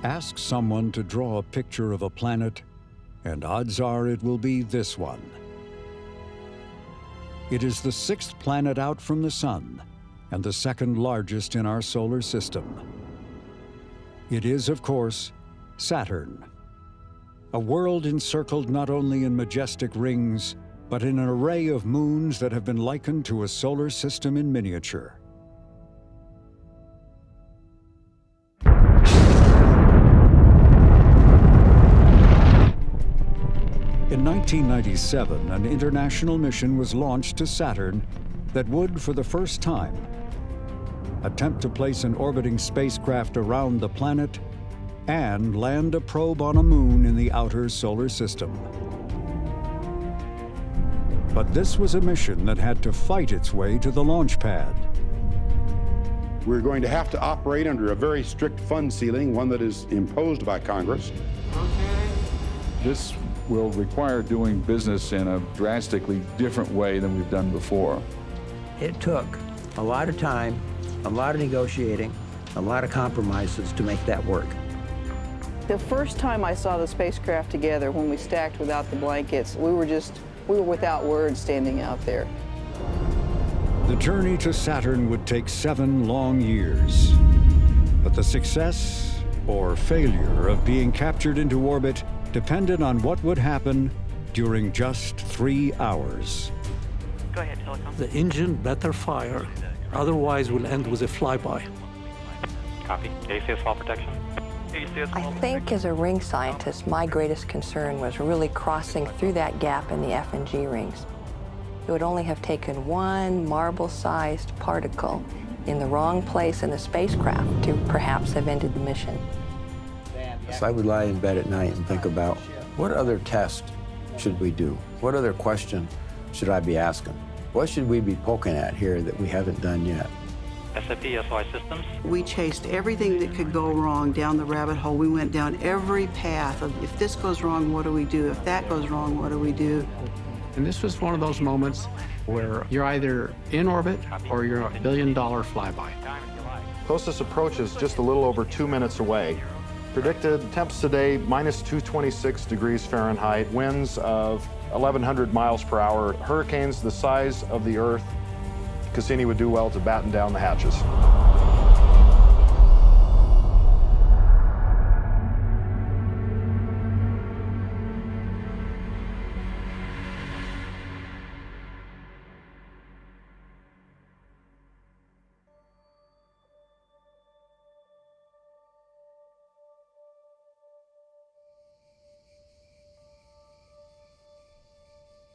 Ask someone to draw a picture of a planet, and odds are it will be this one. It is the 6th planet out from the Sun, and the 2nd largest in our solar system. It is, of course, Saturn, a world encircled not only in majestic rings, but in an array of moons that have been likened to a solar system in miniature. In 1997, an international mission was launched to Saturn that would, for the first time, attempt to place an orbiting spacecraft around the planet and land a probe on a moon in the outer solar system. But this was a mission that had to fight its way to the launch pad. We're going to have to operate under a very strict fund ceiling, one that is imposed by Congress. This will require doing business in a drastically different way than we've done before. It took a lot of time, a lot of negotiating, a lot of compromises to make that work. The first time I saw the spacecraft together, when we stacked without the blankets, we were without words standing out there. The journey to Saturn would take 7 long years. But the success or failure of being captured into orbit depended on what would happen during just 3 hours. Go ahead, telecom. The engine better fire, otherwise we'll end with a flyby. Copy. ACS fall protection. I think as a ring scientist, my greatest concern was really crossing through that gap in the F and G rings. It would only have taken one marble-sized particle in the wrong place in the spacecraft to perhaps have ended the mission. So I would lie in bed at night and think about, what other test should we do? What other question should I be asking? What should we be poking at here that we haven't done yet? SAP, SOI systems. We chased everything that could go wrong down the rabbit hole. We went down every path of, if this goes wrong, what do we do? If that goes wrong, what do we do? And this was one of those moments where you're either in orbit or you're a billion-dollar flyby. Closest approach is just a little over 2 minutes away. Predicted temps today, minus 226 degrees Fahrenheit, winds of 1,100 miles per hour, hurricanes the size of the Earth. Cassini would do well to batten down the hatches.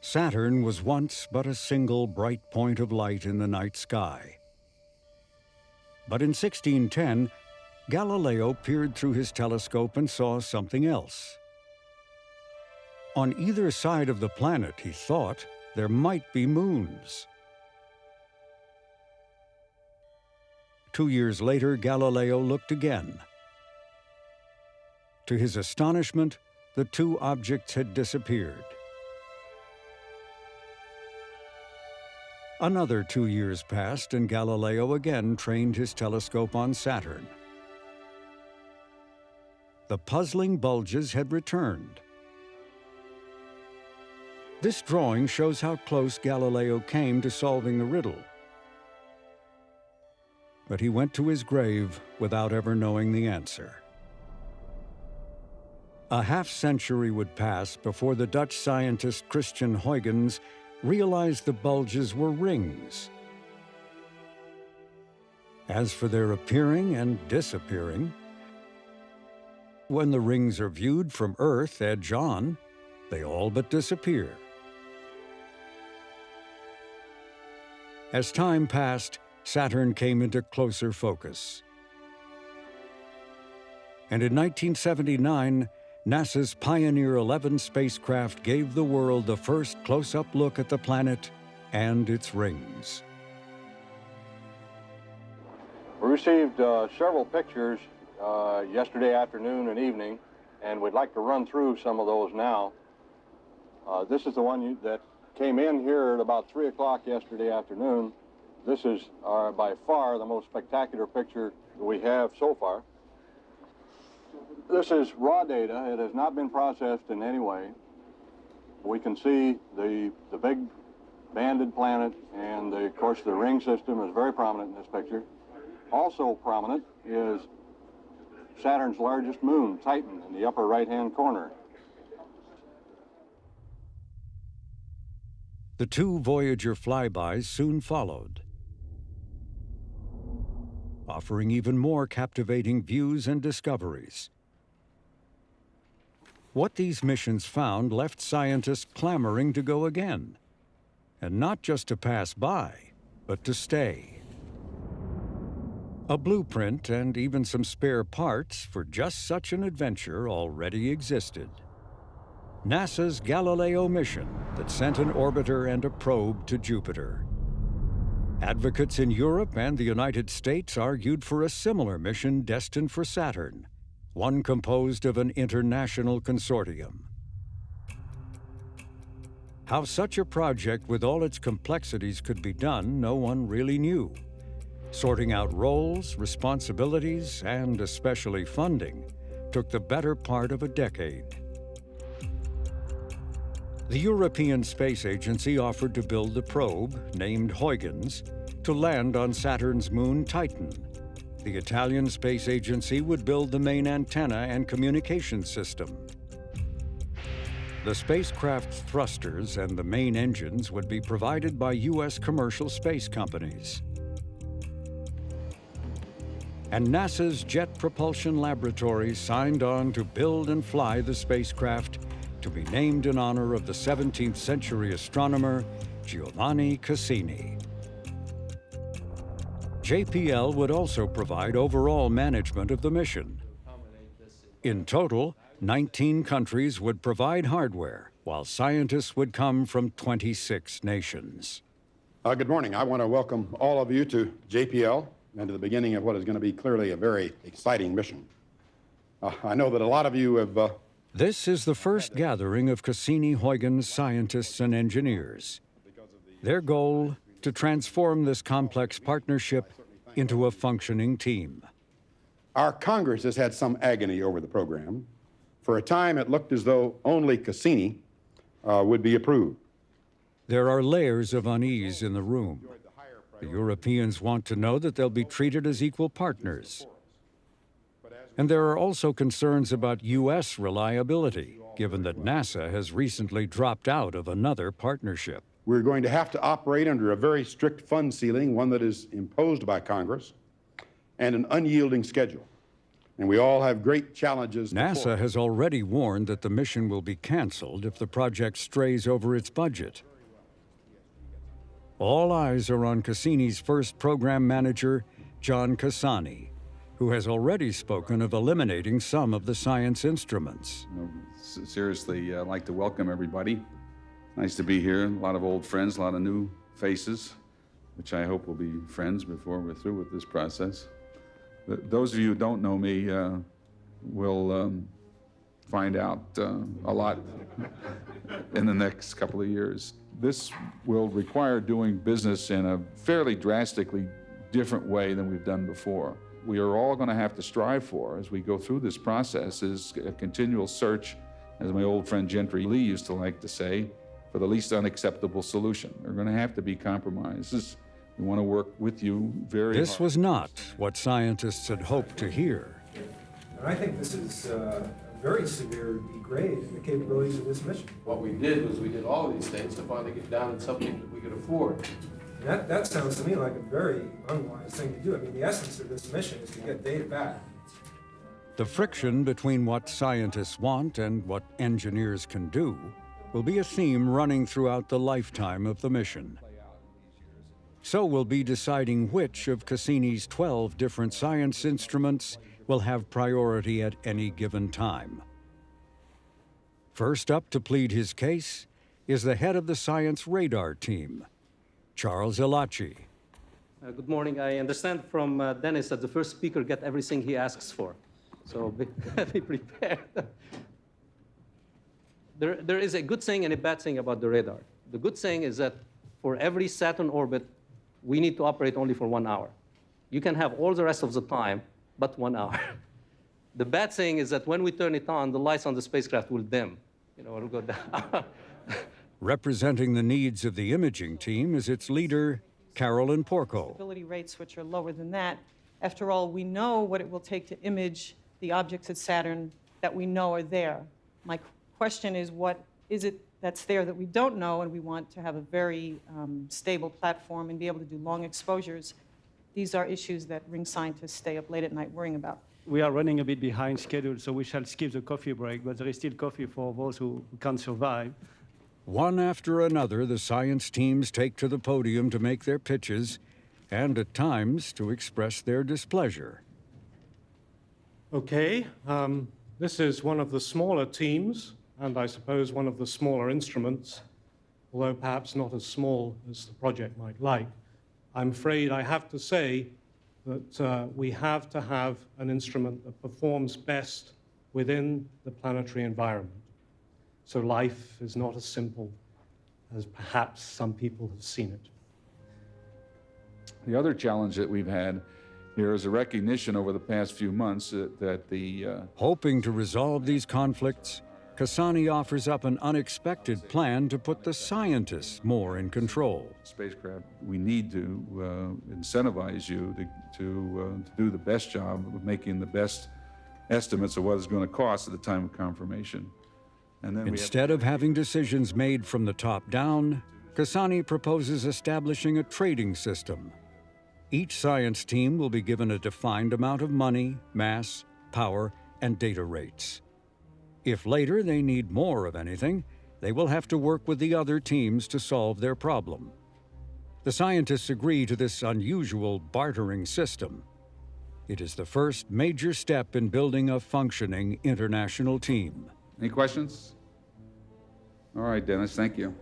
Saturn was once but a single bright point of light in the night sky. But in 1610, Galileo peered through his telescope and saw something else. On either side of the planet, he thought, there might be moons. 2 years later, Galileo looked again. To his astonishment, the 2 objects had disappeared. Another 2 years passed, and Galileo again trained his telescope on Saturn. The puzzling bulges had returned. This drawing shows how close Galileo came to solving the riddle. But he went to his grave without ever knowing the answer. A half-century would pass before the Dutch scientist Christian Huygens realized the bulges were rings. As for their appearing and disappearing, when the rings are viewed from Earth edge on, they all but disappear. As time passed, Saturn came into closer focus. And in 1979, NASA's Pioneer 11 spacecraft gave the world the first close-up look at the planet and its rings. We received several pictures yesterday afternoon and evening, and we'd like to run through some of those now. This is the one that came in here at about 3 o'clock yesterday afternoon. This is by far the most spectacular picture we have so far. This is raw data. It has not been processed in any way. We can see the big banded planet, and of course the ring system is very prominent in this picture. Also prominent is Saturn's largest moon, Titan, in the upper right-hand corner. The two Voyager flybys soon followed, offering even more captivating views and discoveries. What these missions found left scientists clamoring to go again, and not just to pass by, but to stay. A blueprint and even some spare parts for just such an adventure already existed. NASA's Galileo mission that sent an orbiter and a probe to Jupiter. Advocates in Europe and the United States argued for a similar mission destined for Saturn, one composed of an international consortium. How such a project with all its complexities could be done, no one really knew. Sorting out roles, responsibilities, and especially funding took the better part of a decade. The European Space Agency offered to build the probe, named Huygens, to land on Saturn's moon Titan. The Italian Space Agency would build the main antenna and communications system. The spacecraft's thrusters and the main engines would be provided by U.S. commercial space companies. And NASA's Jet Propulsion Laboratory signed on to build and fly the spacecraft, to be named in honor of the 17th century astronomer Giovanni Cassini. JPL would also provide overall management of the mission. In total, 19 countries would provide hardware, while scientists would come from 26 nations. Good morning. I want to welcome all of you to JPL and to the beginning of what is going to be clearly a very exciting mission. I know that a lot of you have This is the first gathering of Cassini-Huygens scientists and engineers. Their goal, to transform this complex partnership into a functioning team. Our Congress has had some agony over the program. For a time, it looked as though only Cassini would be approved. There are layers of unease in the room. The Europeans want to know that they'll be treated as equal partners. And there are also concerns about U.S. reliability, given that NASA has recently dropped out of another partnership. We're going to have to operate under a very strict fund ceiling, one that is imposed by Congress, and an unyielding schedule. And we all have great challenges. NASA has already warned that the mission will be canceled if the project strays over its budget. All eyes are on Cassini's first program manager, John Cassani, who has already spoken of eliminating some of the science instruments. Seriously, I'd like to welcome everybody. Nice to be here. A lot of old friends, a lot of new faces, which I hope will be friends before we're through with this process. Those of you who don't know me will find out a lot in the next couple of years. This will require doing business in a fairly drastically different way than we've done before. We are all going to have to strive for, as we go through this process, is a continual search, as my old friend Gentry Lee used to like to say, for the least unacceptable solution. There are going to have to be compromises. We want to work with you very hard. This was not what scientists had hoped to hear. And I think this is a very severe degrade in the capabilities of this mission. What we did was we did all of these things to finally get down to something that we could afford. That sounds to me like a very unwise thing to do. I mean, the essence of this mission is to get data back. The friction between what scientists want and what engineers can do will be a theme running throughout the lifetime of the mission. So we'll be deciding which of Cassini's 12 different science instruments will have priority at any given time. First up to plead his case is the head of the science radar team, Charles Elachi. Good morning. I understand from Dennis that the first speaker gets everything he asks for. So be prepared. There is a good thing and a bad thing about the radar. The good thing is that for every Saturn orbit, we need to operate only for 1 hour. You can have all the rest of the time, but 1 hour. The bad thing is that when we turn it on, the lights on the spacecraft will dim. You know, it'll go down. Representing the needs of the imaging team is its leader, Carolyn Porco. Stability rates which are lower than that. After all, we know what it will take to image the objects at Saturn that we know are there. My question is, what is it that's there that we don't know, and we want to have a very stable platform and be able to do long exposures? These are issues that ring scientists stay up late at night worrying about. We are running a bit behind schedule, so we shall skip the coffee break, but there is still coffee for those who can't survive. One after another, the science teams take to the podium to make their pitches and at times to express their displeasure. Okay, this is one of the smaller teams, and I suppose one of the smaller instruments, although perhaps not as small as the project might like. I'm afraid I have to say that we have to have an instrument that performs best within the planetary environment. So life is not as simple as perhaps some people have seen it. The other challenge that we've had here is a recognition over the past few months that the... Hoping to resolve these conflicts, Cassani offers up an unexpected plan to put the scientists more in control. Spacecraft, we need to incentivize you to do the best job of making the best estimates of what it's going to cost at the time of confirmation. And then instead of having decisions made from the top down, Cassani proposes establishing a trading system. Each science team will be given a defined amount of money, mass, power, and data rates. If later they need more of anything, they will have to work with the other teams to solve their problem. The scientists agree to this unusual bartering system. It is the first major step in building a functioning international team. Any questions? All right, Dennis, thank you.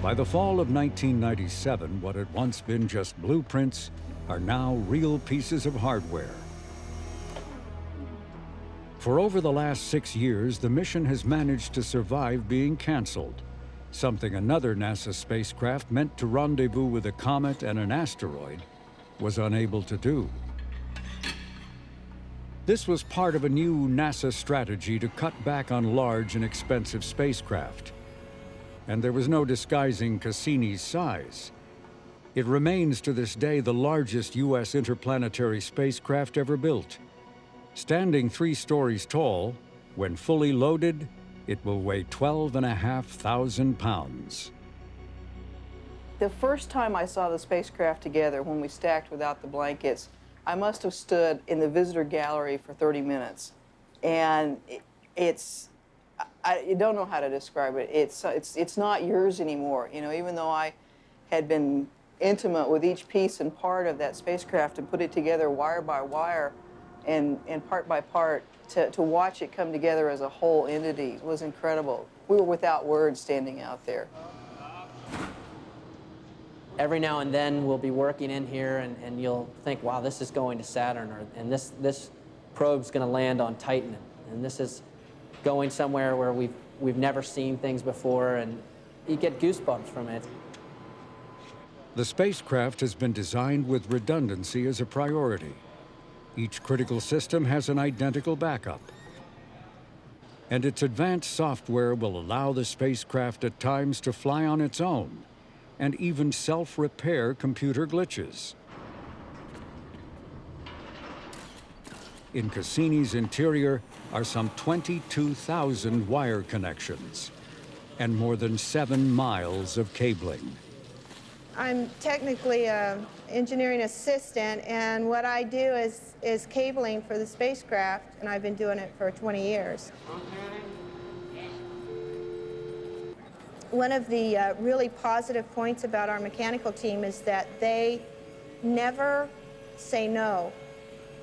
By the fall of 1997, what had once been just blueprints are now real pieces of hardware. For over the last 6 years, the mission has managed to survive being canceled, something another NASA spacecraft meant to rendezvous with a comet and an asteroid was unable to do. This was part of a new NASA strategy to cut back on large and expensive spacecraft. And there was no disguising Cassini's size. It remains to this day the largest U.S. interplanetary spacecraft ever built. Standing 3 stories tall, when fully loaded, it will weigh 12,500 pounds. The first time I saw the spacecraft together, when we stacked without the blankets, I must have stood in the visitor gallery for 30 minutes. And I don't know how to describe it. It's not yours anymore. You know, even though I had been intimate with each piece and part of that spacecraft and put it together wire by wire and part by part, to watch it come together as a whole entity was incredible. We were without words standing out there. Every now and then we'll be working in here and you'll think, wow, this is going to Saturn, and this probe's going to land on Titan, and this is going somewhere where we've never seen things before, and you get goosebumps from it. The spacecraft has been designed with redundancy as a priority. Each critical system has an identical backup. And its advanced software will allow the spacecraft at times to fly on its own and even self-repair computer glitches. In Cassini's interior are some 22,000 wire connections and more than 7 miles of cabling. I'm technically an engineering assistant, and what I do is cabling for the spacecraft, and I've been doing it for 20 years. One of the really positive points about our mechanical team is that they never say no.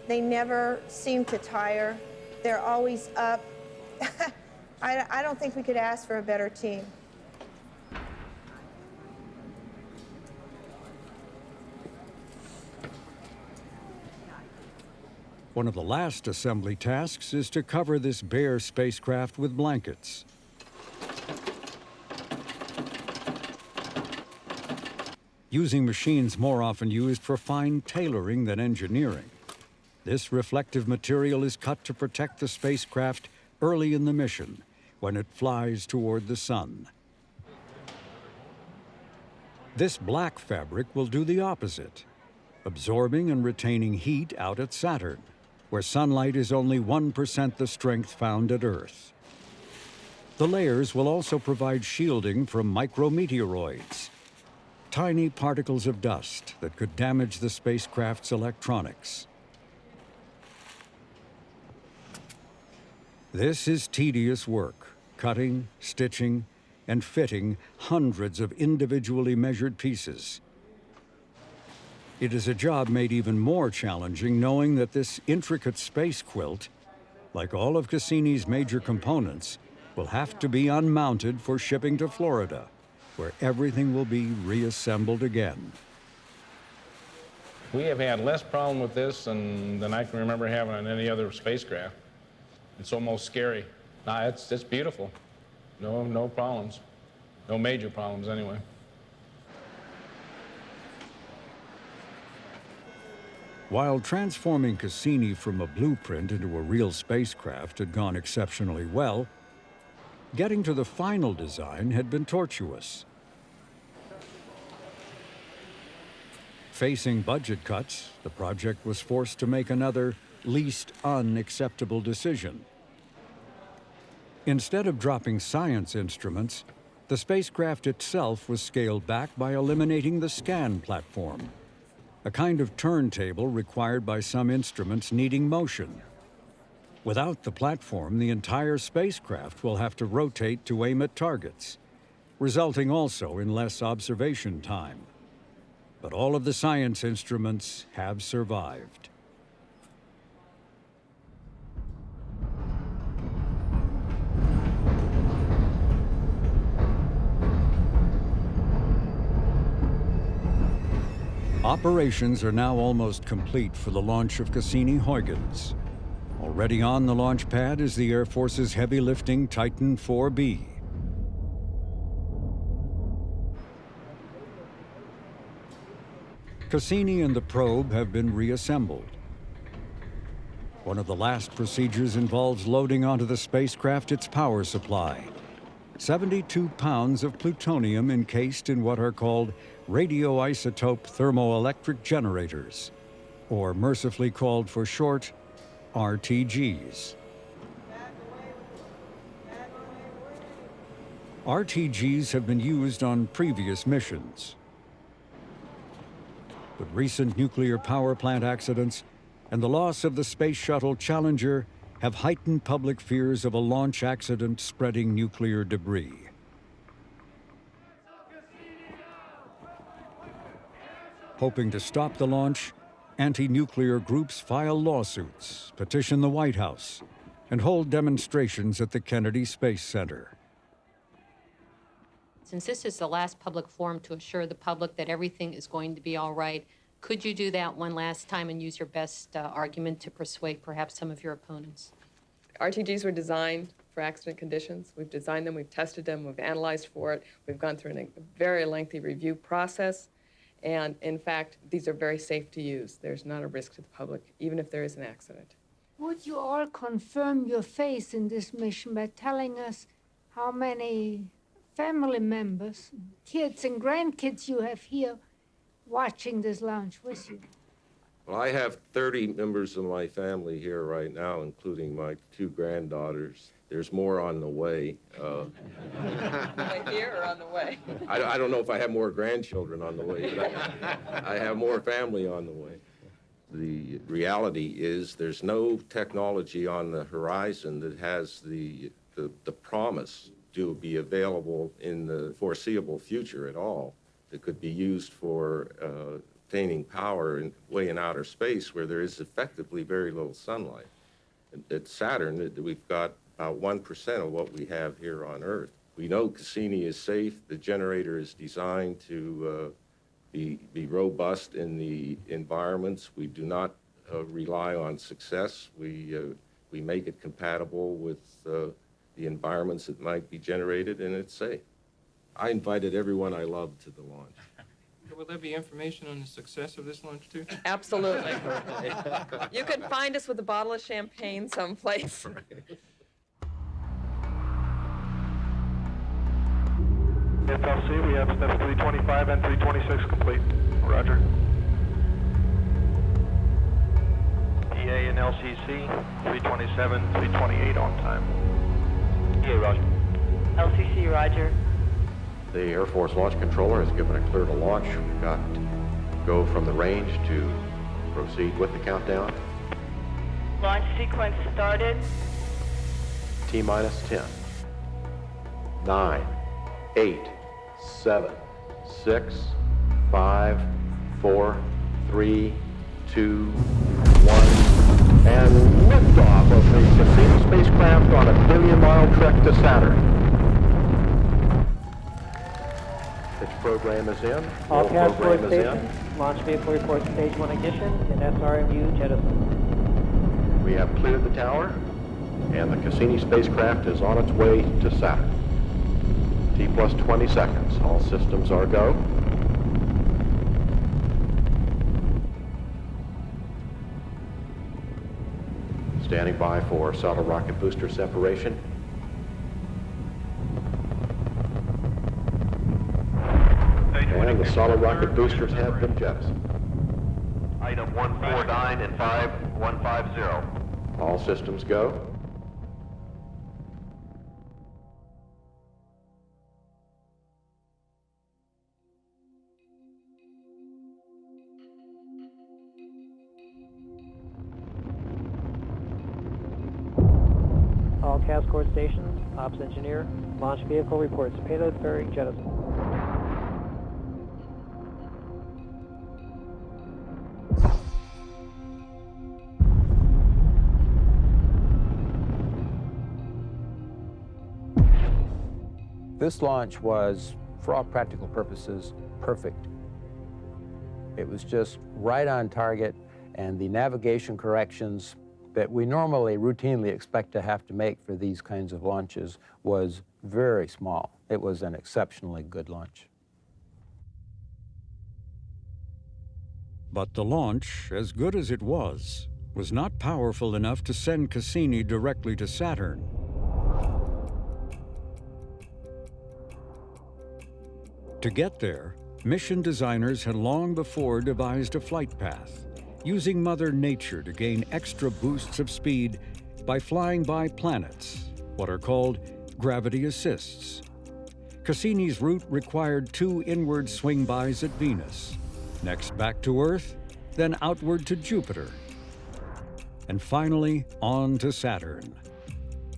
They never seem to tire. They're always up. I don't think we could ask for a better team. One of the last assembly tasks is to cover this bare spacecraft with blankets. Using machines more often used for fine tailoring than engineering, this reflective material is cut to protect the spacecraft early in the mission when it flies toward the sun. This black fabric will do the opposite, absorbing and retaining heat out at Saturn, where sunlight is only 1% the strength found at Earth. The layers will also provide shielding from micrometeoroids, tiny particles of dust that could damage the spacecraft's electronics. This is tedious work, cutting, stitching, and fitting hundreds of individually measured pieces. It is a job made even more challenging knowing that this intricate space quilt, like all of Cassini's major components, will have to be unmounted for shipping to Florida, where everything will be reassembled again. We have had less problem with this than I can remember having on any other spacecraft. It's almost scary. Nah, it's beautiful. No problems. No major problems, anyway. While transforming Cassini from a blueprint into a real spacecraft had gone exceptionally well, getting to the final design had been tortuous. Facing budget cuts, the project was forced to make another, least unacceptable decision. Instead of dropping science instruments, the spacecraft itself was scaled back by eliminating the scan platform, a kind of turntable required by some instruments needing motion. Without the platform, the entire spacecraft will have to rotate to aim at targets, resulting also in less observation time. But all of the science instruments have survived. Operations are now almost complete for the launch of Cassini-Huygens. Already on the launch pad is the Air Force's heavy-lifting Titan 4B. Cassini and the probe have been reassembled. One of the last procedures involves loading onto the spacecraft its power supply. 72 pounds of plutonium encased in what are called radioisotope thermoelectric generators, or mercifully called for short, RTGs. RTGs have been used on previous missions. But recent nuclear power plant accidents and the loss of the Space Shuttle Challenger have heightened public fears of a launch accident spreading nuclear debris. Hoping to stop the launch, anti-nuclear groups file lawsuits, petition the White House, and hold demonstrations at the Kennedy Space Center. Since this is the last public forum to assure the public that everything is going to be all right, could you do that one last time and use your best argument to persuade perhaps some of your opponents? RTGs were designed for accident conditions. We've designed them, we've tested them, we've analyzed for it. We've gone through a very lengthy review process. And in fact, these are very safe to use. There's not a risk to the public, even if there is an accident. Would you all confirm your faith in this mission by telling us how many family members, kids and grandkids you have here watching this launch with you? Well, I have 30 members of my family here right now, including my 2 granddaughters. There's more on the way. Are they here or on the way? I don't know if I have more grandchildren on the way, but I have more family on the way. The reality is there's no technology on the horizon that has the promise to be available in the foreseeable future at all that could be used for obtaining power way in outer space where there is effectively very little sunlight. At Saturn, we've got about 1% of what we have here on Earth. We know Cassini is safe. The generator is designed to be robust in the environments. We do not rely on success. We make it compatible with the environments that might be generated, and it's safe. I invited everyone I love to the launch. Will there be information on the success of this launch, too? Absolutely. You can find us with a bottle of champagne someplace. FLC, we have steps 325 and 326 complete. Roger. PA and LCC, 327, 328 on time. PA, Roger. LCC, Roger. The Air Force Launch Controller has given a clear to launch. We've got go from the range to proceed with the countdown. Launch sequence started. T-minus 10, 9, 8, 7, 6, 5, 4, 3, 2, 1, and liftoff of the Cassini spacecraft on a billion-mile trek to Saturn. Its program is in. All program is stations. Launch vehicle reports stage 1 ignition and SRMU jettison. We have cleared the tower, and the Cassini spacecraft is on its way to Saturn. T plus 20 seconds. All systems are go. Standing by for solid rocket booster separation. And the solid rocket boosters have been jettisoned. Item 149 and 5150. All systems go. All task force stations, ops engineer, launch vehicle reports payload bearing jettison. This launch was, for all practical purposes, perfect. It was just right on target, and the navigation corrections that we normally routinely expect to have to make for these kinds of launches was very small. It was an exceptionally good launch. But the launch, as good as it was not powerful enough to send Cassini directly to Saturn. To get there, mission designers had long before devised a flight path, using Mother Nature to gain extra boosts of speed by flying by planets, what are called gravity assists. Cassini's route required 2 inward swing-bys at Venus, next back to Earth, then outward to Jupiter, and finally on to Saturn.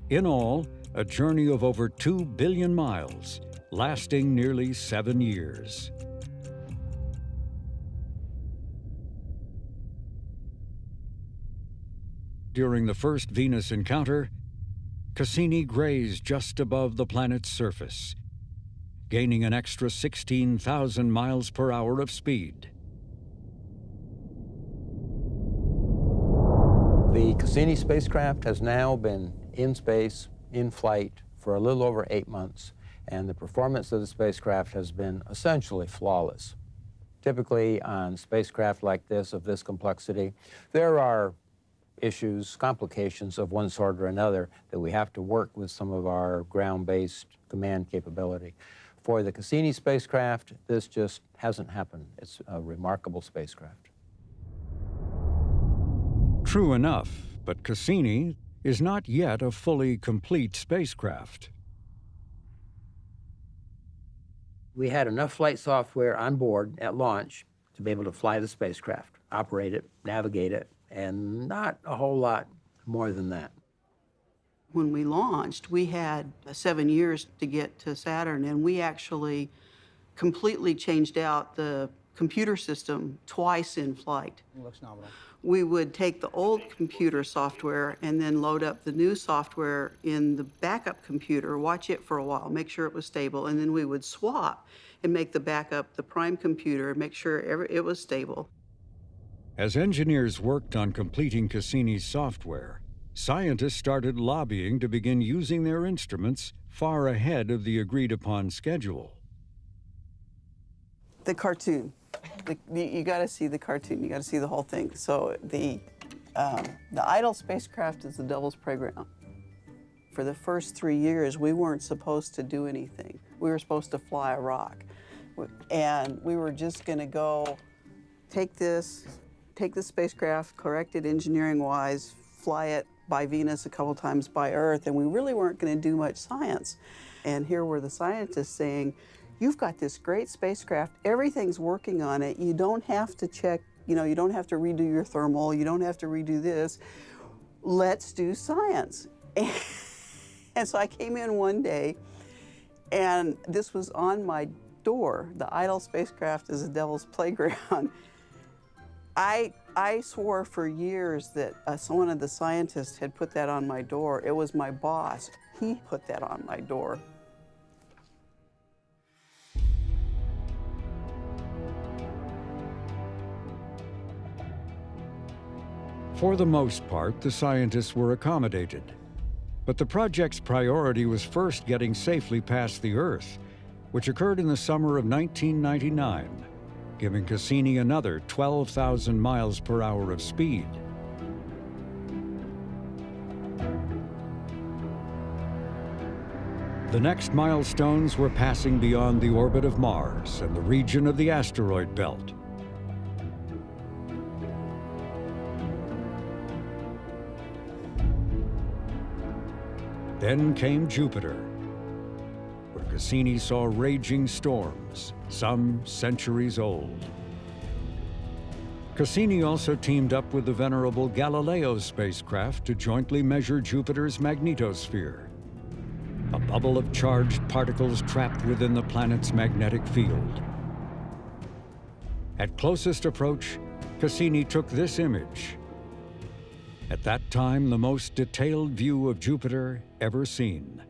In all, a journey of over 2 billion miles, lasting nearly 7 years. During the first Venus encounter, Cassini grazed just above the planet's surface, gaining an extra 16,000 miles per hour of speed. The Cassini spacecraft has now been in space, in flight, for a little over 8 months, and the performance of the spacecraft has been essentially flawless. Typically, on spacecraft like this, of this complexity, there are issues, complications of one sort or another that we have to work with some of our ground-based command capability. For the Cassini spacecraft, this just hasn't happened. It's a remarkable spacecraft. True enough, but Cassini is not yet a fully complete spacecraft. We had enough flight software on board at launch to be able to fly the spacecraft, operate it, navigate it, and not a whole lot more than that. When we launched, we had 7 years to get to Saturn, and we actually completely changed out the computer system twice in flight. Looks nominal. We would take the old computer software and then load up the new software in the backup computer, watch it for a while, make sure it was stable, and then we would swap and make the backup the prime computer and make sure it was stable. As engineers worked on completing Cassini's software, scientists started lobbying to begin using their instruments far ahead of the agreed-upon schedule. The cartoon. You got to see the cartoon. You got to see the whole thing. So the idle spacecraft is the Devil's Playground. For the first 3 years, we weren't supposed to do anything. We were supposed to fly a rock. And we were just going to go take the spacecraft, correct it engineering-wise, fly it by Venus a couple times by Earth, and we really weren't going to do much science. And here were the scientists saying, you've got this great spacecraft, everything's working on it, you don't have to check, you don't have to redo your thermal, you don't have to redo this, let's do science. And so I came in one day, and this was on my door. The idle spacecraft is a Devil's Playground. I swore for years that one of the scientists had put that on my door. It was my boss. He put that on my door. For the most part, the scientists were accommodated. But the project's priority was first getting safely past the Earth, which occurred in the summer of 1999, giving Cassini another 12,000 miles per hour of speed. The next milestones were passing beyond the orbit of Mars and the region of the asteroid belt. Then came Jupiter, where Cassini saw raging storms, some centuries old. Cassini also teamed up with the venerable Galileo spacecraft to jointly measure Jupiter's magnetosphere, a bubble of charged particles trapped within the planet's magnetic field. At closest approach, Cassini took this image. At that time, the most detailed view of Jupiter ever seen.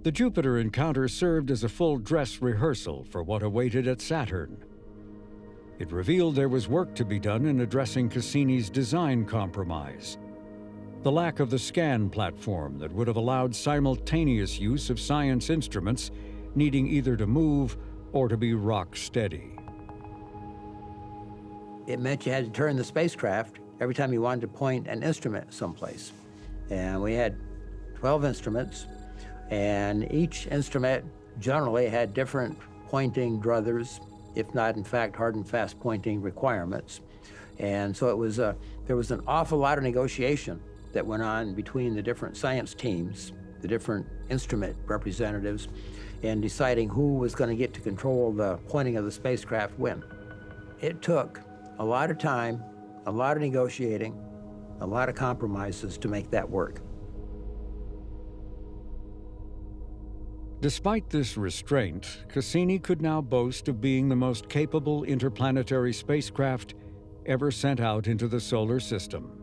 The Jupiter encounter served as a full dress rehearsal for what awaited at Saturn. It revealed there was work to be done in addressing Cassini's design compromise, the lack of the scan platform that would have allowed simultaneous use of science instruments needing either to move or to be rock steady. It meant you had to turn the spacecraft every time you wanted to point an instrument someplace. And we had 12 instruments, and each instrument generally had different pointing druthers, if not, in fact, hard and fast pointing requirements. And so it was there was an awful lot of negotiation that went on between the different science teams, the different instrument representatives, and deciding who was going to get to control the pointing of the spacecraft when. It took a lot of time, a lot of negotiating, a lot of compromises to make that work. Despite this restraint, Cassini could now boast of being the most capable interplanetary spacecraft ever sent out into the solar system.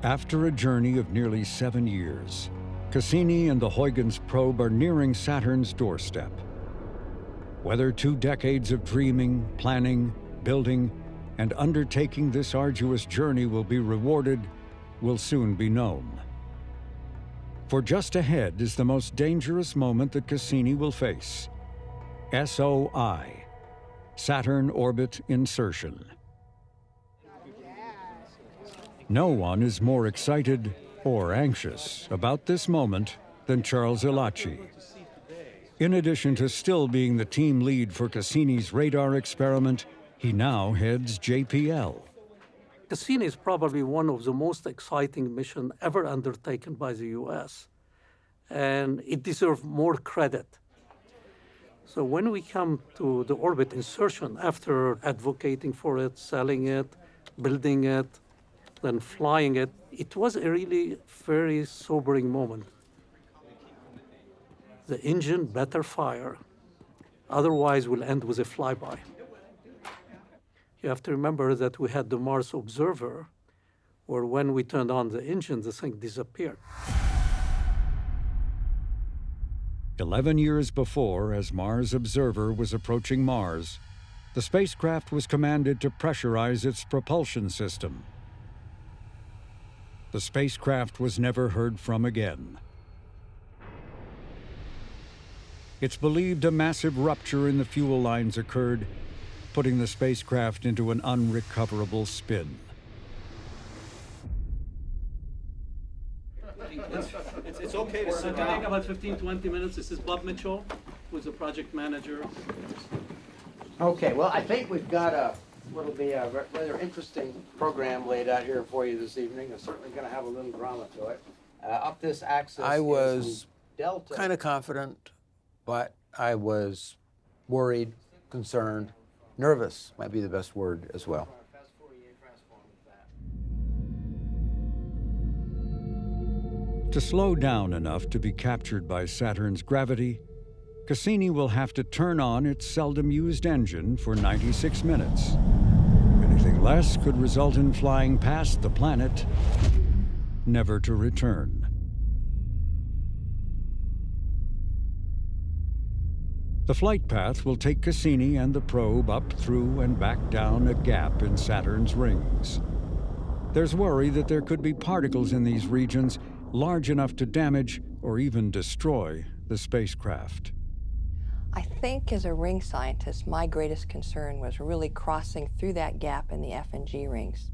After a journey of nearly 7 years, Cassini and the Huygens probe are nearing Saturn's doorstep. Whether 2 decades of dreaming, planning, building, and undertaking this arduous journey will be rewarded will soon be known. For just ahead is the most dangerous moment that Cassini will face: SOI, Saturn Orbit Insertion. No one is more excited or anxious about this moment than Charles Elachi. In addition to still being the team lead for Cassini's radar experiment, he now heads JPL. Cassini is probably one of the most exciting missions ever undertaken by the U.S., and it deserves more credit. So when we come to the orbit insertion, after advocating for it, selling it, building it, then flying it, it was a really very sobering moment. The engine better fire, otherwise we'll end with a flyby. You have to remember that we had the Mars Observer, where when we turned on the engine, the thing disappeared. 11 years before, as Mars Observer was approaching Mars, the spacecraft was commanded to pressurize its propulsion system. The spacecraft was never heard from again. It's believed a massive rupture in the fuel lines occurred, putting the spacecraft into an unrecoverable spin. It's okay to sit down. Take about 15, 20 minutes. This is Bob Mitchell, who's the project manager. Okay, well, I think we've got what'll be a rather interesting program laid out here for you this evening. It's certainly going to have a little drama to it. Up this axis I was is delta. kind of confident, but I was worried, concerned, nervous might be the best word as well. To slow down enough to be captured by Saturn's gravity, Cassini will have to turn on its seldom-used engine for 96 minutes. Anything less could result in flying past the planet, never to return. The flight path will take Cassini and the probe up through and back down a gap in Saturn's rings. There's worry that there could be particles in these regions large enough to damage or even destroy the spacecraft. I think as a ring scientist, my greatest concern was really crossing through that gap in the F and G rings.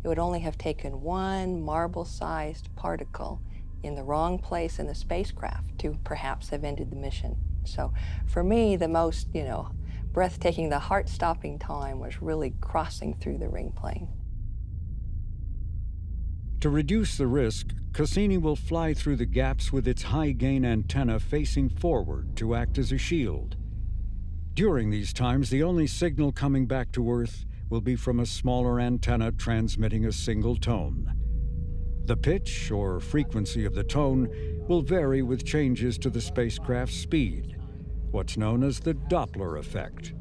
It would only have taken one marble-sized particle in the wrong place in the spacecraft to perhaps have ended the mission. So for me, the most, breathtaking, the heart-stopping time was really crossing through the ring plane. To reduce the risk, Cassini will fly through the gaps with its high-gain antenna facing forward to act as a shield. During these times, the only signal coming back to Earth will be from a smaller antenna transmitting a single tone. The pitch or frequency of the tone will vary with changes to the spacecraft's speed, what's known as the Doppler effect.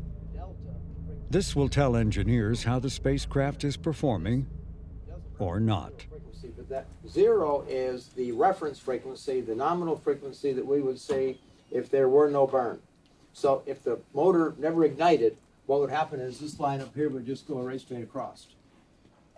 This will tell engineers how the spacecraft is performing or not. But that zero is the reference frequency, the nominal frequency that we would see if there were no burn. So if the motor never ignited, what would happen is this line up here would just go right straight across.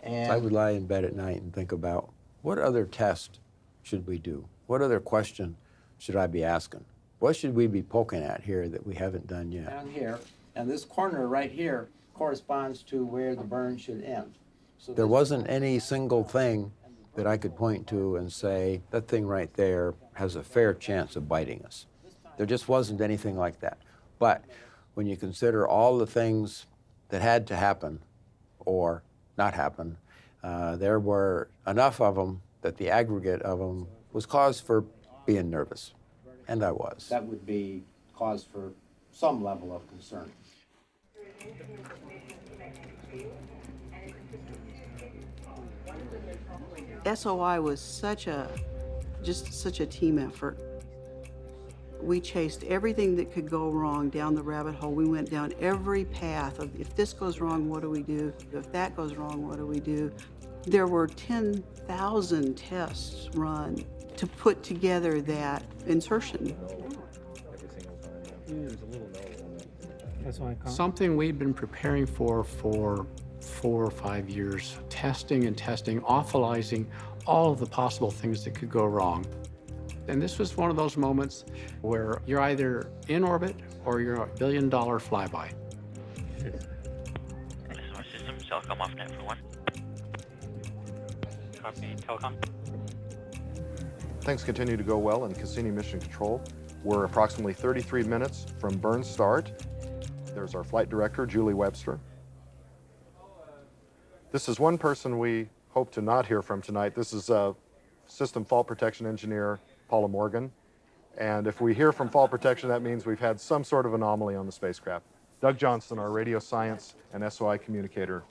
And I would lie in bed at night and think about what other test should we do? What other question should I be asking? What should we be poking at here that we haven't done yet? down here, and this corner right here corresponds to where the burn should end. So There wasn't any single thing that I could point to and say, that thing right there has a fair chance of biting us. There just wasn't anything like that. But when you consider all the things that had to happen or not happen, there were enough of them that the aggregate of them was cause for being nervous, and I was. that would be cause for some level of concern. SOI was just such a team effort. We chased everything that could go wrong down the rabbit hole. We went down every path of, if this goes wrong, what do we do? If that goes wrong, what do we do? There were 10,000 tests run to put together that insertion. Something we've been preparing for 4 or 5 years, testing and testing, awfulizing all of the possible things that could go wrong. And this was one of those moments where you're either in orbit or you're a billion-dollar flyby. Solar system, telecom off net for 1. Copy, telecom. Things continue to go well in Cassini Mission Control. We're approximately 33 minutes from burn start. There's our flight director, Julie Webster. This is one person we hope to not hear from tonight. This is System Fault Protection Engineer, Paula Morgan. And if we hear from fall protection, that means we've had some sort of anomaly on the spacecraft. Doug Johnson, our radio science and SOI communicator,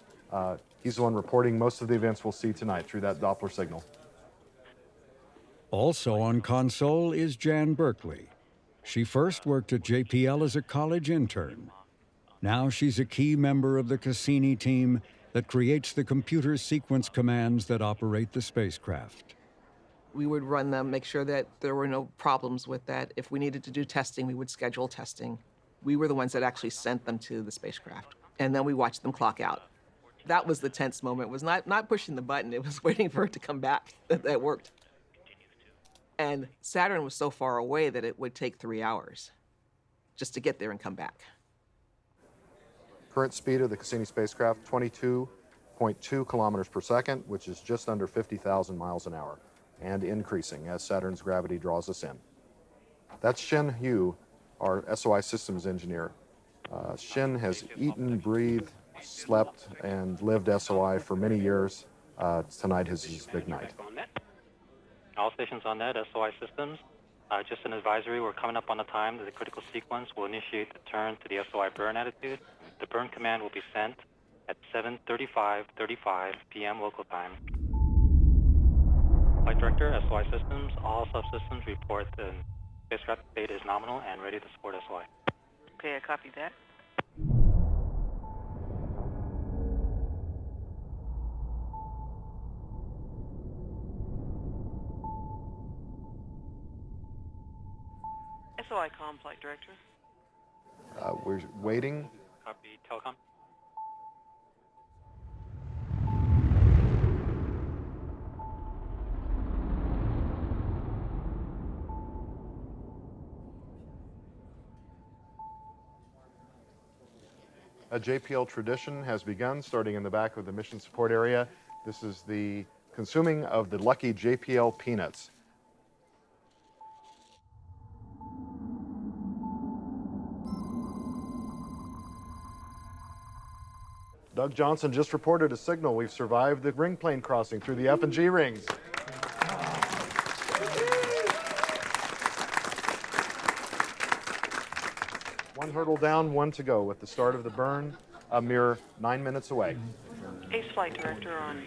he's the one reporting most of the events we'll see tonight through that Doppler signal. Also on console is Jan Berkeley. She first worked at JPL as a college intern. Now she's a key member of the Cassini team that creates the computer sequence commands that operate the spacecraft. We would run them, make sure that there were no problems with that. If we needed to do testing, we would schedule testing. We were the ones that actually sent them to the spacecraft. And then we watched them clock out. That was the tense moment, was not pushing the button, it was waiting for it to come back. That worked. And Saturn was so far away that it would take 3 hours just to get there and come back. Current speed of the Cassini spacecraft, 22.2 kilometers per second, which is just under 50,000 miles an hour, and increasing as Saturn's gravity draws us in. That's Shin Hu, our SOI systems engineer. Shin has eaten, breathed, slept, and lived SOI for many years. Tonight is his big night. All stations on net, SOI systems. Just an advisory, we're coming up on the time that the critical sequence will initiate the turn to the SOI burn attitude. The burn command will be sent at 7:35 p.m. local time. Flight Director, SOI systems, all subsystems report the spacecraft data is nominal and ready to support SOI. Okay, I copy that. SOI comm, Flight Director. We're waiting. Copy, telecom. A JPL tradition has begun, starting in the back of the mission support area. This is the consuming of the lucky JPL peanuts. Doug Johnson just reported a signal. We've survived the ring plane crossing through the F and G rings. One hurdle down, one to go with the start of the burn, a mere 9 minutes away. Ace Flight Director on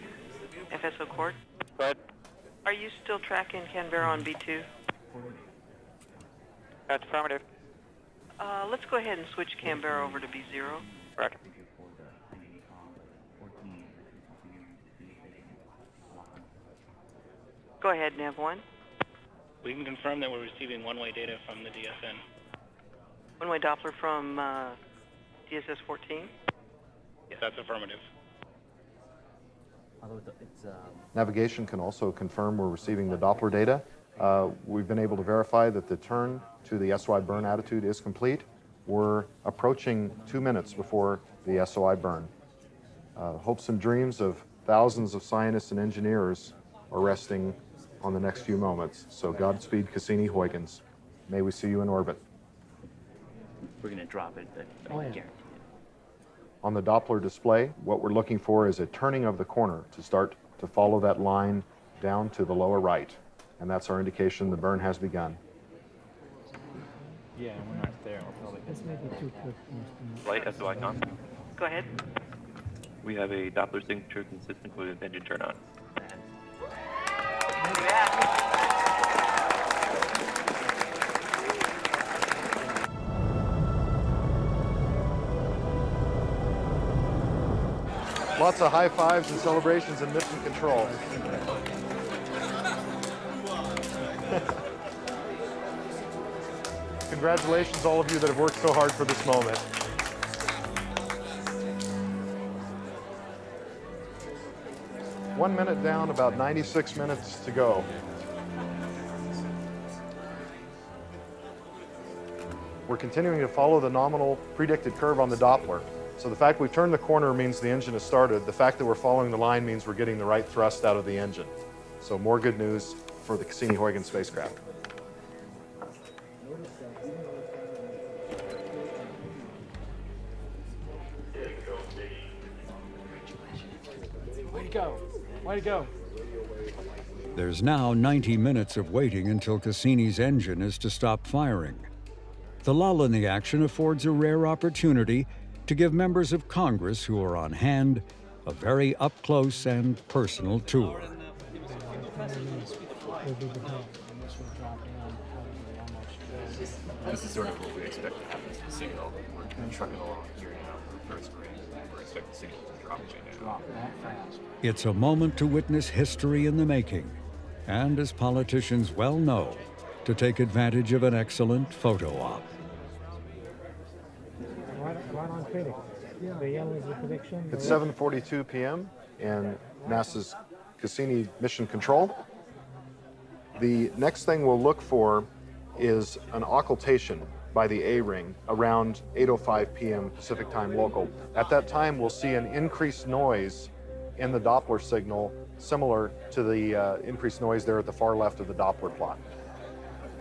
FSO Court. Go ahead. Are you still tracking Canberra on B2? That's affirmative. Let's go ahead and switch Canberra over to B0. Correct. Go ahead, Nav1. We can confirm that we're receiving one-way data from the DSN. One-way Doppler from DSS 14. Yes, that's affirmative. Navigation can also confirm we're receiving the Doppler data. We've been able to verify that the turn to the SOI burn attitude is complete. We're approaching 2 minutes before the SOI burn. Hopes and dreams of thousands of scientists and engineers are resting on the next few moments. So Godspeed, Cassini-Huygens. May we see you in orbit. We're going to drop it, but I guarantee it. On the Doppler display, what we're looking for is a turning of the corner to start to follow that line down to the lower right. And that's our indication the burn has begun. Yeah, we're not there. We're probably Flight SOI com. Go ahead. We have a Doppler signature consistent with engine turn on. Lots of high fives and celebrations in mission control. Congratulations, all of you that have worked so hard for this moment. One minute down, about 96 minutes to go. We're continuing to follow the nominal predicted curve on the Doppler. So the fact we've turned the corner means the engine has started. The fact that we're following the line means we're getting the right thrust out of the engine. So more good news for the Cassini-Huygens spacecraft. Way to go. Way to go. There's now 90 minutes of waiting until Cassini's engine is to stop firing. The lull in the action affords a rare opportunity to give members of Congress who are on hand a very up-close and personal tour. This is sort of what we expect to happen to the signal. We're kind of trucking along here now for first grade. We're expecting the signal to drop that fast. It's a moment to witness history in the making, and as politicians well know, to take advantage of an excellent photo op. Right on critics. The yellow is the prediction. It's 7:42 p.m. in NASA's Cassini Mission Control. The next thing we'll look for is an occultation by the A-ring around 8:05 p.m. Pacific time local. At that time, we'll see an increased noise in the Doppler signal, similar to the increased noise there at the far left of the Doppler plot.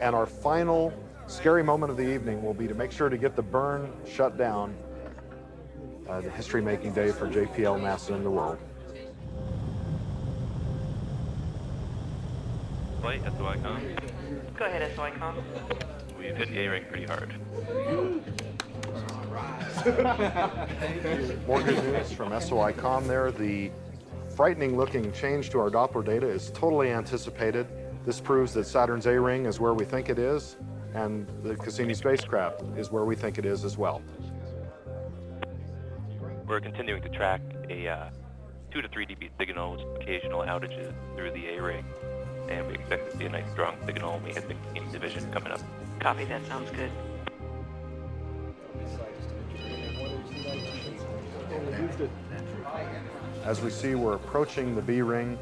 And our final scary moment of the evening will be to make sure to get the burn shut down, the history-making day for JPL, NASA, and the world. Flight, SOI-com. Go ahead, SOI-com. We've hit the A-ring pretty hard. More good news from SOI-com there. The frightening-looking change to our Doppler data is totally anticipated. This proves that Saturn's A-ring is where we think it is, and the Cassini spacecraft is where we think it is as well. We're continuing to track a 2 to 3 dB signal with occasional outages through the A-ring, and we expect to see a nice strong signal when we hit the Cassini division coming up. Copy, that sounds good. As we see, we're approaching the B-ring,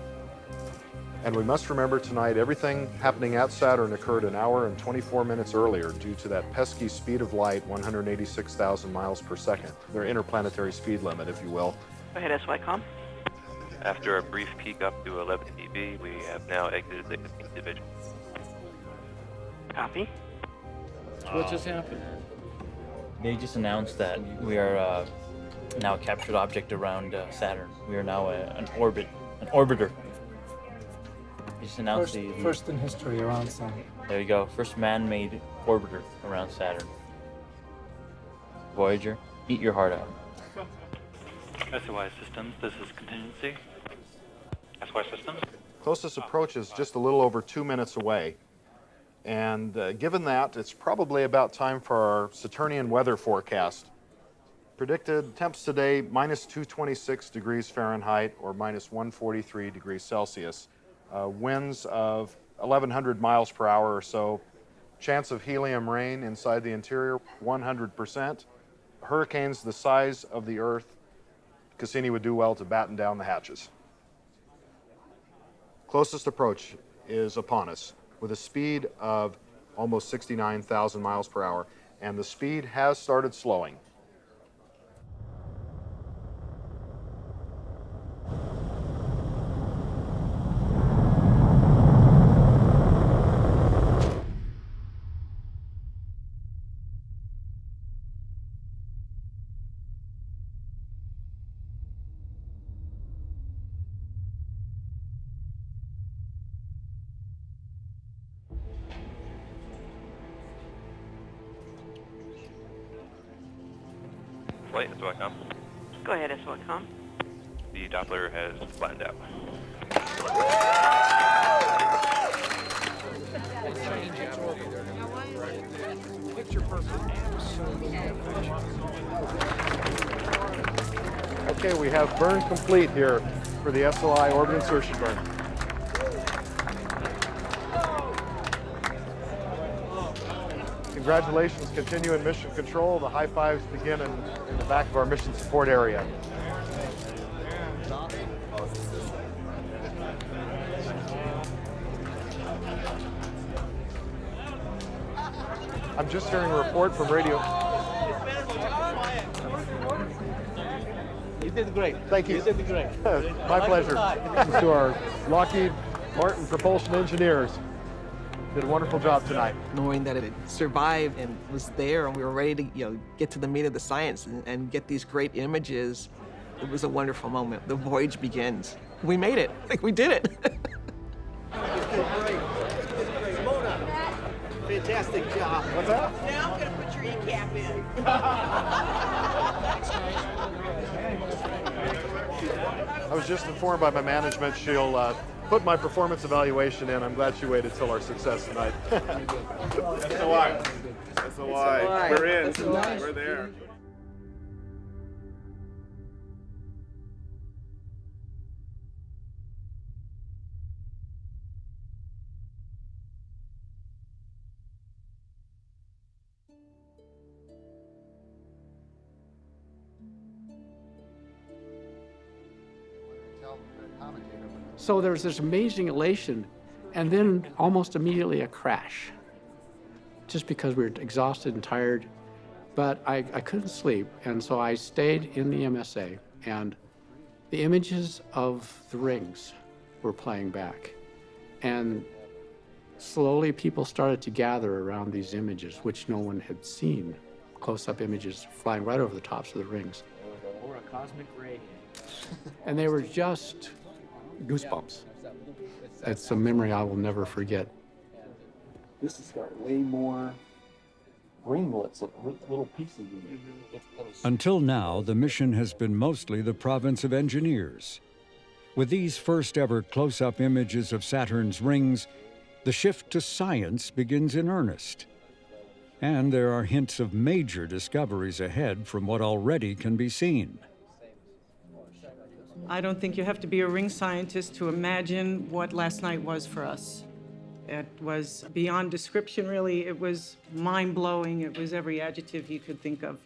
and we must remember tonight everything happening at Saturn occurred an hour and 24 minutes earlier due to that pesky speed of light, 186,000 miles per second, their interplanetary speed limit, if you will. Go ahead, SOI-com. After a brief peak up to 11 dB, we have now exited the Cassini division. Copy. What just happened? They just announced that we are now a captured object around Saturn. We are now an orbiter. They just announced first in history around Saturn. There you go. First man-made orbiter around Saturn. Voyager, eat your heart out. SOI Systems, this is contingency. SOI Systems. Closest approach is just a little over 2 minutes away. And given that, it's probably about time for our Saturnian weather forecast. Predicted temps today, minus 226 degrees Fahrenheit or minus 143 degrees Celsius. Winds of 1,100 miles per hour or so. Chance of helium rain inside the interior, 100%. Hurricanes the size of the Earth. Cassini would do well to batten down the hatches. Closest approach is upon us with a speed of almost 69,000 miles per hour, and the speed has started slowing. Flight, SOI-com. Go ahead, SOI-com. The Doppler has flattened out. Okay, we have burn complete here for the SOI orbit insertion burn. Congratulations continue in mission control. The high fives begin in the back of our mission support area. I'm just hearing a report from radio. You did great. Thank you. You did great. My pleasure. Thanks to our Lockheed Martin propulsion engineers. Did a wonderful job tonight. Knowing that it survived and was there and we were ready to get to the meat of the science and get these great images, it was a wonderful moment. The voyage begins. We made it. Like, we did it. Fantastic job. What's that? Now I'm going to put your E-cap in. I was just informed by my management she'll put my performance evaluation in. I'm glad she waited till our success tonight. SOI. SOI. We're in. We're there. So there was this amazing elation, and then almost immediately a crash, just because we were exhausted and tired. But I couldn't sleep, and so I stayed in the MSA, and the images of the rings were playing back. And slowly people started to gather around these images, which no one had seen, close-up images flying right over the tops of the rings. Or a cosmic ray. And they were just goosebumps. It's a memory I will never forget. This has got way more ringlets, little pieces in it. Until now, the mission has been mostly the province of engineers. With these first ever close-up images of Saturn's rings, the shift to science begins in earnest. And there are hints of major discoveries ahead from what already can be seen. I don't think you have to be a ring scientist to imagine what last night was for us. It was beyond description, really. It was mind-blowing. It was every adjective you could think of.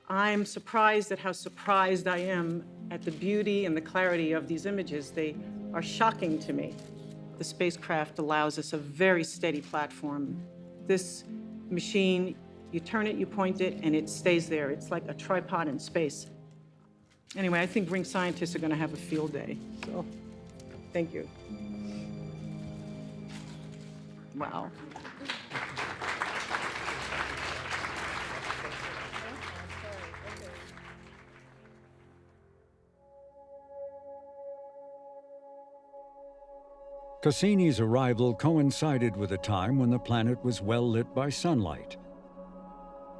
I'm surprised at how surprised I am at the beauty and the clarity of these images. They are shocking to me. The spacecraft allows us a very steady platform. This machine, you turn it, you point it, and it stays there. It's like a tripod in space. Anyway, I think ring scientists are going to have a field day. So, thank you. Wow. Cassini's arrival coincided with a time when the planet was well lit by sunlight,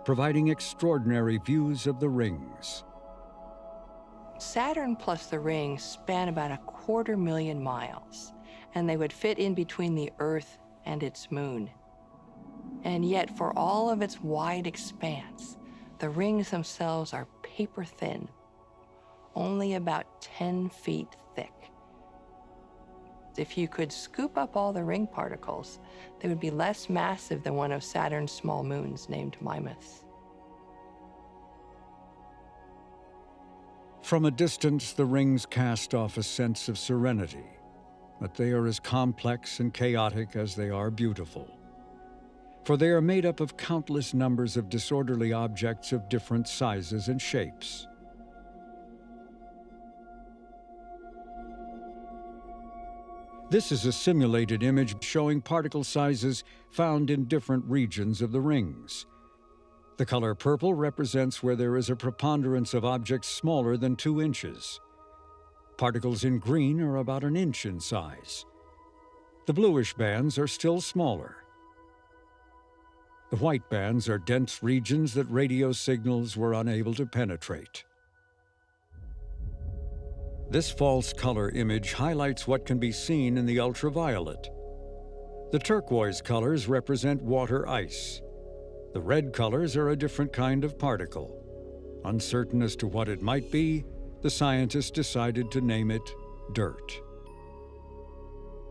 providing extraordinary views of the rings. Saturn plus the rings span about 250,000 miles, and they would fit in between the Earth and its moon. And yet, for all of its wide expanse, the rings themselves are paper thin, only about 10 feet thick. If you could scoop up all the ring particles, they would be less massive than one of Saturn's small moons named Mimas. From a distance, the rings cast off a sense of serenity, but they are as complex and chaotic as they are beautiful. For they are made up of countless numbers of disorderly objects of different sizes and shapes. This is a simulated image showing particle sizes found in different regions of the rings. The color purple represents where there is a preponderance of objects smaller than 2 inches. Particles in green are about 1 inch in size. The bluish bands are still smaller. The white bands are dense regions that radio signals were unable to penetrate. This false color image highlights what can be seen in the ultraviolet. The turquoise colors represent water ice. The red colors are a different kind of particle. Uncertain as to what it might be, the scientists decided to name it dirt.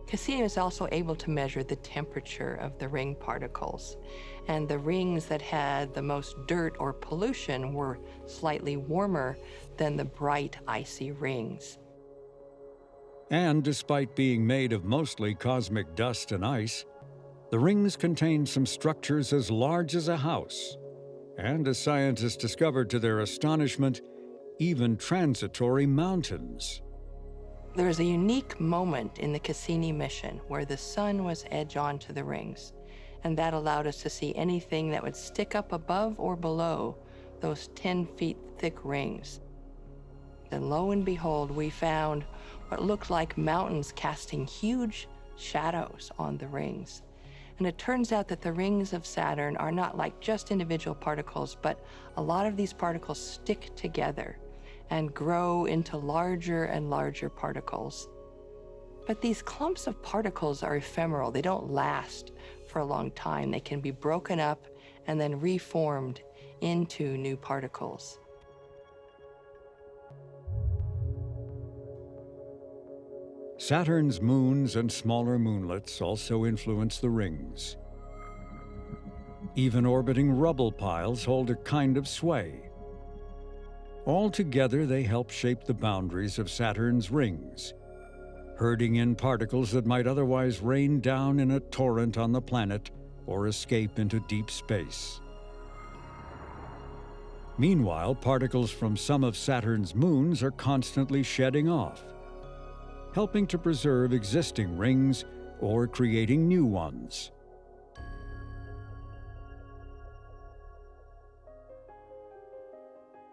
Cassini was also able to measure the temperature of the ring particles, and the rings that had the most dirt or pollution were slightly warmer than the bright, icy rings. And despite being made of mostly cosmic dust and ice, the rings contained some structures as large as a house, and as scientists discovered to their astonishment, even transitory mountains. There was a unique moment in the Cassini mission where the sun was edge on to the rings, and that allowed us to see anything that would stick up above or below those 10 feet thick rings. Then lo and behold, we found what looked like mountains casting huge shadows on the rings. And it turns out that the rings of Saturn are not like just individual particles, but a lot of these particles stick together and grow into larger and larger particles. But these clumps of particles are ephemeral. They don't last for a long time. They can be broken up and then reformed into new particles. Saturn's moons and smaller moonlets also influence the rings. Even orbiting rubble piles hold a kind of sway. Altogether, they help shape the boundaries of Saturn's rings, herding in particles that might otherwise rain down in a torrent on the planet or escape into deep space. Meanwhile, particles from some of Saturn's moons are constantly shedding off, helping to preserve existing rings or creating new ones.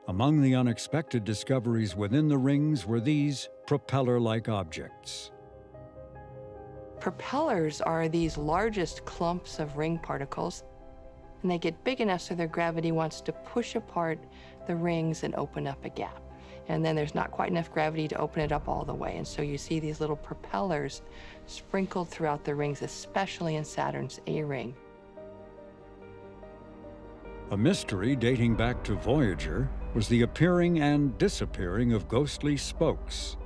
Among the unexpected discoveries within the rings were these propeller-like objects. Propellers are these largest clumps of ring particles, and they get big enough so their gravity wants to push apart the rings and open up a gap. And then there's not quite enough gravity to open it up all the way. And so you see these little propellers sprinkled throughout the rings, especially in Saturn's A-ring. A mystery dating back to Voyager was the appearing and disappearing of ghostly spokes.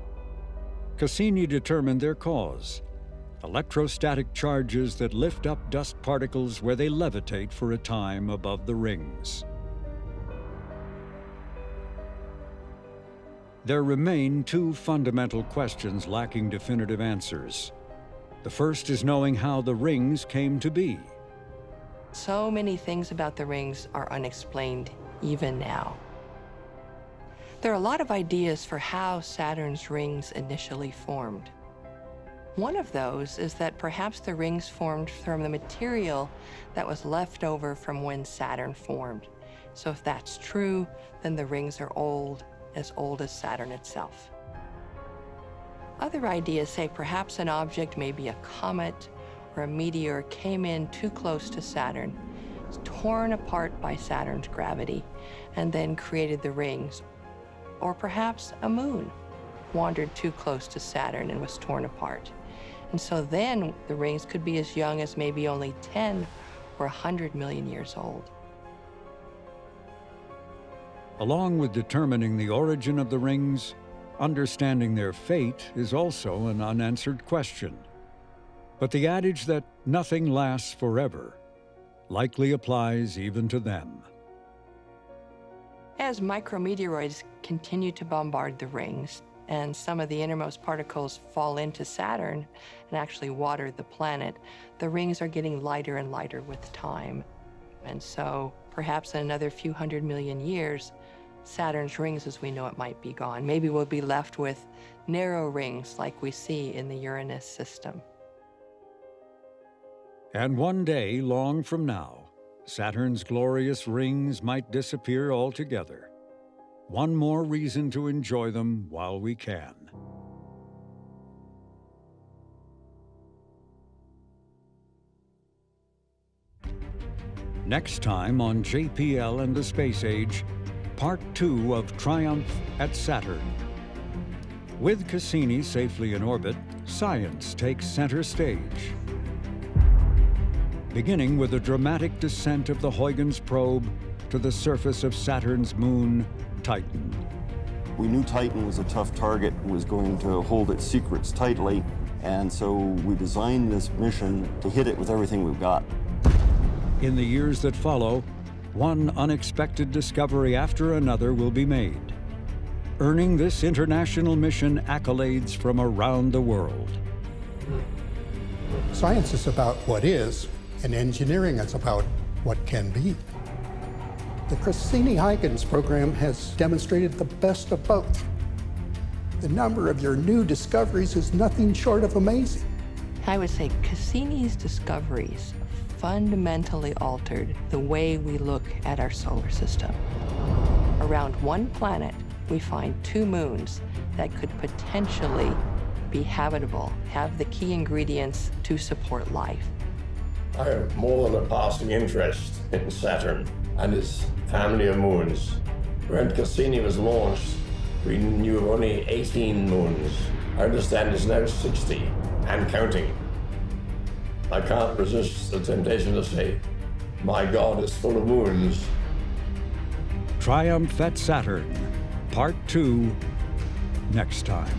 Cassini determined their cause: electrostatic charges that lift up dust particles where they levitate for a time above the rings. There remain two fundamental questions lacking definitive answers. The first is knowing how the rings came to be. So many things about the rings are unexplained even now. There are a lot of ideas for how Saturn's rings initially formed. One of those is that perhaps the rings formed from the material that was left over from when Saturn formed. So if that's true, then the rings are old as Saturn itself. Other ideas say perhaps an object, maybe a comet or a meteor, came in too close to Saturn, was torn apart by Saturn's gravity, and then created the rings. Or perhaps a moon wandered too close to Saturn and was torn apart. And so then the rings could be as young as maybe only 10 or 100 million years old. Along with determining the origin of the rings, understanding their fate is also an unanswered question. But the adage that nothing lasts forever likely applies even to them. As micrometeoroids continue to bombard the rings, and some of the innermost particles fall into Saturn and actually water the planet, the rings are getting lighter and lighter with time. And so perhaps in another few 100 million years, Saturn's rings as we know it might be gone. Maybe we'll be left with narrow rings like we see in the Uranus system. And one day, long from now, Saturn's glorious rings might disappear altogether. One more reason to enjoy them while we can. Next time on JPL and the Space Age, Part 2 of Triumph at Saturn. With Cassini safely in orbit, science takes center stage. Beginning with a dramatic descent of the Huygens probe to the surface of Saturn's moon, Titan. We knew Titan was a tough target, was going to hold its secrets tightly, and so we designed this mission to hit it with everything we've got. In the years that follow, one unexpected discovery after another will be made, earning this international mission accolades from around the world. Science is about what is, and engineering is about what can be. The Cassini-Huygens program has demonstrated the best of both. The number of your new discoveries is nothing short of amazing. I would say Cassini's discoveries fundamentally altered the way we look at our solar system. Around one planet, we find two moons that could potentially be habitable, have the key ingredients to support life. I have more than a passing interest in Saturn and its family of moons. When Cassini was launched, we knew of only 18 moons. I understand it's now 60 and counting. I can't resist the temptation to say, my God, it's full of moons. Triumph at Saturn, Part 2, next time.